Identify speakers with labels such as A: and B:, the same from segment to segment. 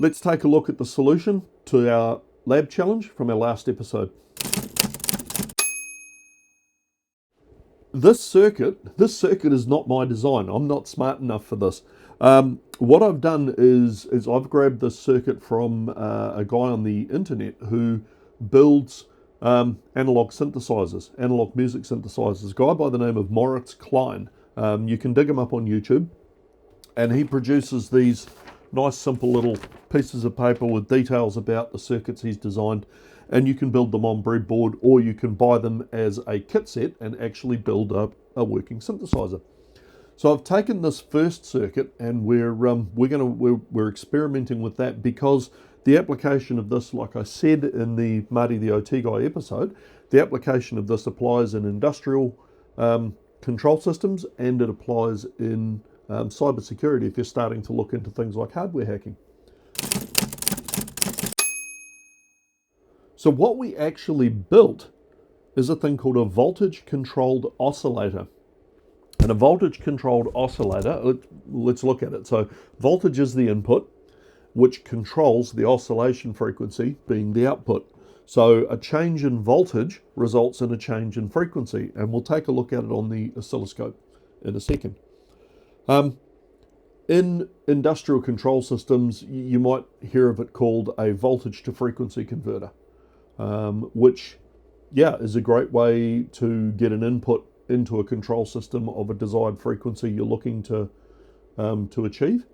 A: Let's take a look at the solution to our lab challenge from our last episode. This circuit is not my design. I'm not smart enough for this. What I've done is I've grabbed this circuit from a guy on the internet who builds analog synthesizers, analog music synthesizers, a guy by the name of Moritz Klein. You can dig him up on YouTube, and he produces these nice simple little pieces of paper with details about the circuits he's designed, and you can build them on breadboard, or you can buy them as a kit set and actually build up a working synthesizer. So I've taken this first circuit and we're experimenting with that, because the application of this, like I said in the Marty the OT guy episode, the application of this applies in industrial control systems, and it applies in cybersecurity if you're starting to look into things like hardware hacking. So what we actually built is a thing called a voltage controlled oscillator. And a voltage controlled oscillator, let's look at it. So voltage is the input, which controls the oscillation frequency being the output. So a change in voltage results in a change in frequency, and we'll take a look at it on the oscilloscope in a second. In industrial control systems, you might hear of it called a voltage to frequency converter, which, is a great way to get an input into a control system of a desired frequency you're looking to achieve.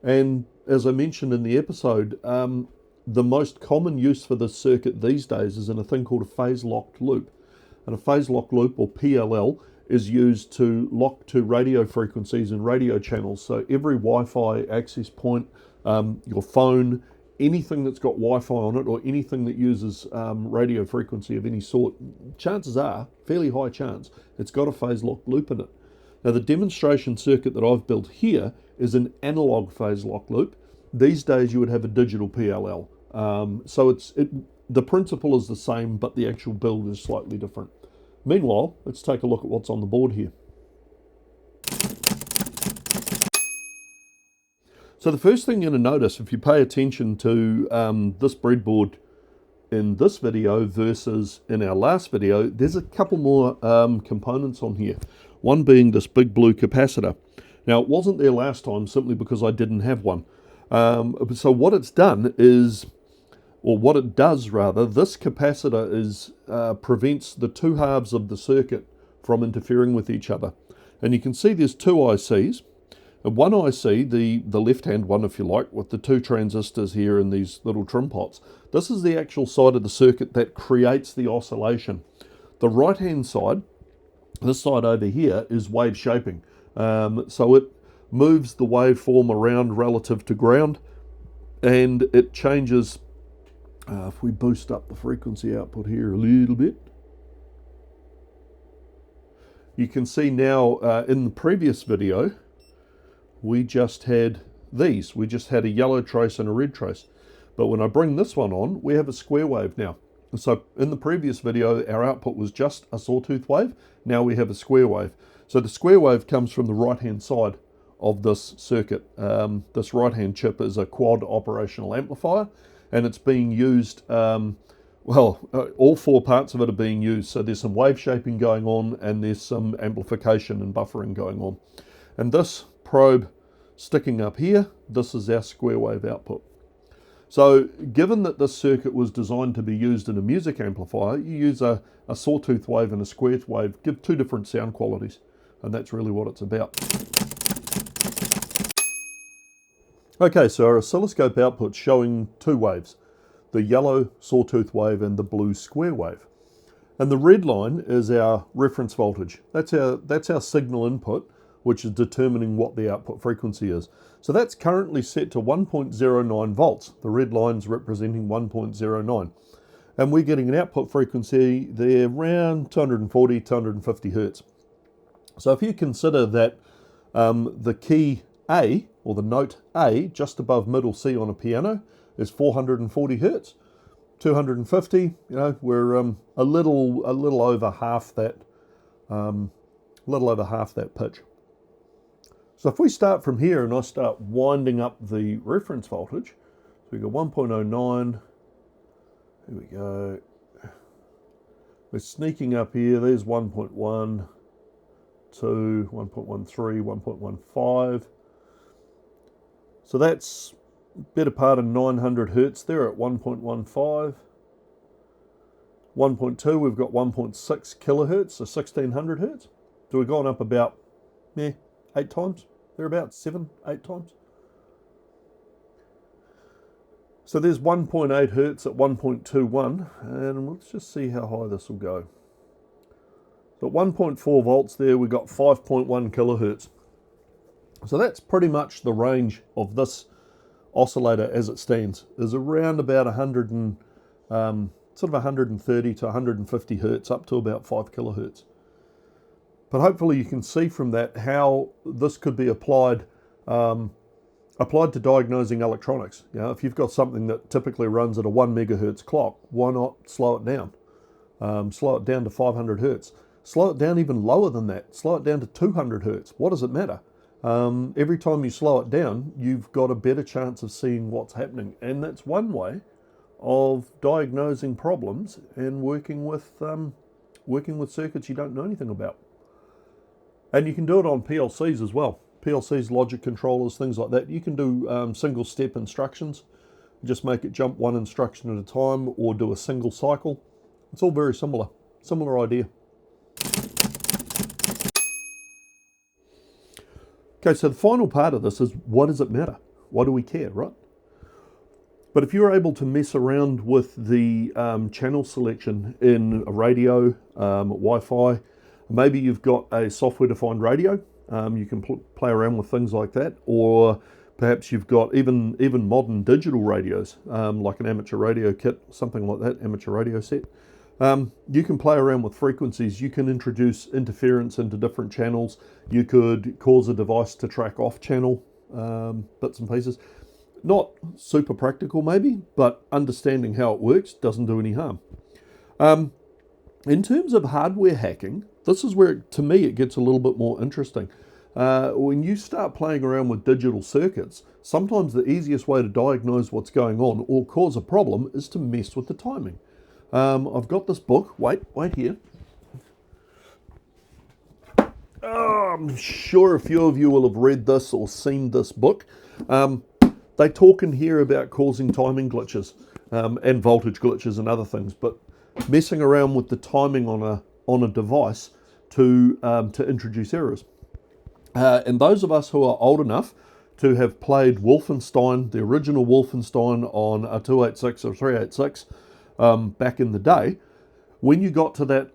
A: And as I mentioned in the episode, the most common use for this circuit these days is in a thing called a phase-locked loop. And a phase-locked loop, or PLL, is used to lock to radio frequencies and radio channels. So every Wi-Fi access point, your phone, anything that's got Wi-Fi on it, or anything that uses radio frequency of any sort, chances are, fairly high chance, it's got a phase-locked loop in it. Now the demonstration circuit that I've built here is an analog phase-locked loop. These days you would have a digital PLL. So the principle is the same, but the actual build is slightly different. Meanwhile, let's take a look at what's on the board here. So the first thing you're going to notice, if you pay attention to this breadboard in this video versus in our last video, there's a couple more components on here. One being this big blue capacitor. Now, it wasn't there last time simply because I didn't have one. So what it's done is, or what it does rather, this capacitor prevents the two halves of the circuit from interfering with each other. And you can see there's two ICs. And one IC, the left-hand one if you like, with the two transistors here in these little trim pots, this is the actual side of the circuit that creates the oscillation. The right-hand side, this side over here, is wave shaping. So it moves the waveform around relative to ground, and it changes. If we boost up the frequency output here a little bit, you can see now in the previous video, we just had these. We just had a yellow trace and a red trace. But when I bring this one on, we have a square wave now. And so in the previous video, our output was just a sawtooth wave. Now we have a square wave. So the square wave comes from the right-hand side of this circuit. This right-hand chip is a quad operational amplifier, and it's being used, all four parts of it are being used. So there's some wave shaping going on, and there's some amplification and buffering going on. And this probe sticking up here, this is our square wave output. So given that this circuit was designed to be used in a music amplifier, you use a sawtooth wave and a square wave, give two different sound qualities, and that's really what it's about. Okay, so our oscilloscope output's showing two waves, the yellow sawtooth wave and the blue square wave. And the red line is our reference voltage. That's our signal input, which is determining what the output frequency is. So that's currently set to 1.09 volts. The red line's representing 1.09. And we're getting an output frequency there around 240, 250 hertz. So if you consider that the key A, or the note A, just above middle C on a piano, is 440 hertz. 250, we're a little over half that, pitch. So if we start from here and I start winding up the reference voltage So we got 1.09. Here we go. We're sneaking up here. There's 1.1, 2, 1.13, 1.15. So that's better part of 900 hertz there at 1.15. 1.2, we've got 1.6 kilohertz, so 1600 hertz. So we've gone up about 8 times. They're about 7, 8 times. So there's 1.8 hertz at 1.21, and let's just see how high this will go. So at 1.4 volts there, we've got 5.1 kilohertz. So that's pretty much the range of this oscillator as it stands, is around about 130 to 150 hertz, up to about 5 kilohertz. But hopefully you can see from that how this could be applied to diagnosing electronics. You know, if you've got something that typically runs at a 1 megahertz clock, why not slow it down? Slow it down to 500 hertz. Slow it down even lower than that. Slow it down to 200 hertz. What does it matter? Every time you slow it down, you've got a better chance of seeing what's happening. And that's one way of diagnosing problems and working with circuits you don't know anything about. And you can do it on PLCs as well. PLCs, logic controllers, things like that. You can do single step instructions. Just make it jump one instruction at a time, or do a single cycle. It's all very similar idea. Okay, so the final part of this is, what does it matter? Why do we care, right? But if you're able to mess around with the channel selection in a radio, Wi-Fi, maybe you've got a software-defined radio, you can play around with things like that, or perhaps you've got even modern digital radios, like an amateur radio kit, something like that, amateur radio set. You can play around with frequencies. You can introduce interference into different channels. You could cause a device to track off-channel bits and pieces. Not super practical maybe, but understanding how it works doesn't do any harm. In terms of hardware hacking, this is where, to me, it gets a little bit more interesting. When you start playing around with digital circuits, sometimes the easiest way to diagnose what's going on or cause a problem is to mess with the timing. I've got this book. Wait here. I'm sure a few of you will have read this or seen this book. They talk in here about causing timing glitches and voltage glitches and other things, but messing around with the timing on a device to introduce errors. And those of us who are old enough to have played Wolfenstein, the original Wolfenstein on a 286 or 386 back in the day, when you got to that,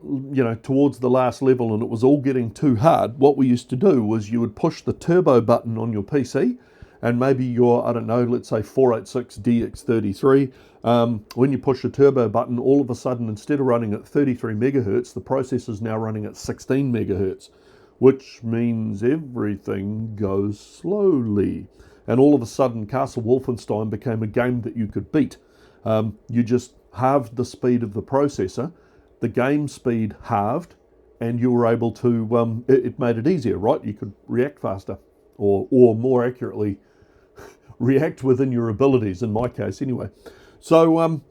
A: towards the last level and it was all getting too hard, what we used to do was you would push the turbo button on your PC, and maybe your, let's say 486DX33, when you push the turbo button, all of a sudden, instead of running at 33 megahertz, the processor's now running at 16 megahertz, which means everything goes slowly. And all of a sudden, Castle Wolfenstein became a game that you could beat. You just halved the speed of the processor, the game speed halved, and you were able to, it made it easier, right? You could react faster, or more accurately, react within your abilities, in my case anyway. So,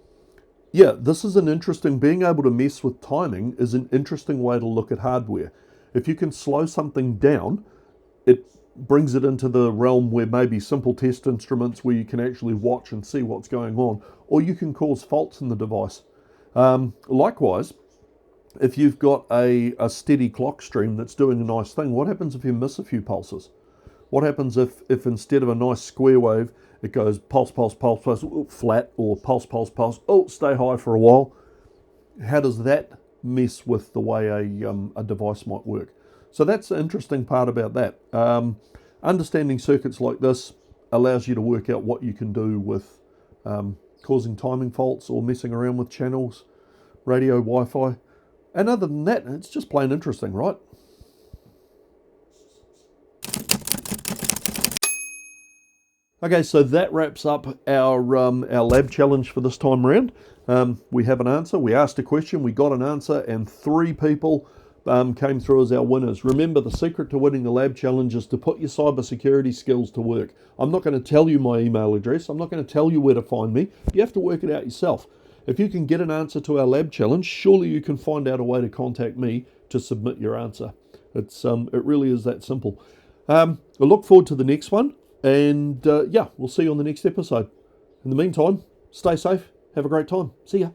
A: this is an interesting, being able to mess with timing is an interesting way to look at hardware. If you can slow something down, it brings it into the realm where maybe simple test instruments where you can actually watch and see what's going on, or you can cause faults in the device. Likewise, if you've got a steady clock stream that's doing a nice thing, what happens if you miss a few pulses? What happens if instead of a nice square wave, it goes pulse, pulse, pulse, pulse, flat, or pulse, pulse, pulse, stay high for a while? How does that mess with the way a device might work? So that's the interesting part about that. Understanding circuits like this allows you to work out what you can do with causing timing faults or messing around with channels, radio, Wi-Fi. And other than that, it's just plain interesting, right? Okay, so that wraps up our lab challenge for this time around. We have an answer. We asked a question, we got an answer, and 3 people came through as our winners. Remember, the secret to winning the lab challenge is to put your cybersecurity skills to work. I'm not going to tell you my email address. I'm not going to tell you where to find me. You have to work it out yourself. If you can get an answer to our lab challenge, surely you can find out a way to contact me to submit your answer. It really is that simple. I look forward to the next one, and we'll see you on the next episode. In the meantime, stay safe. Have a great time. See ya.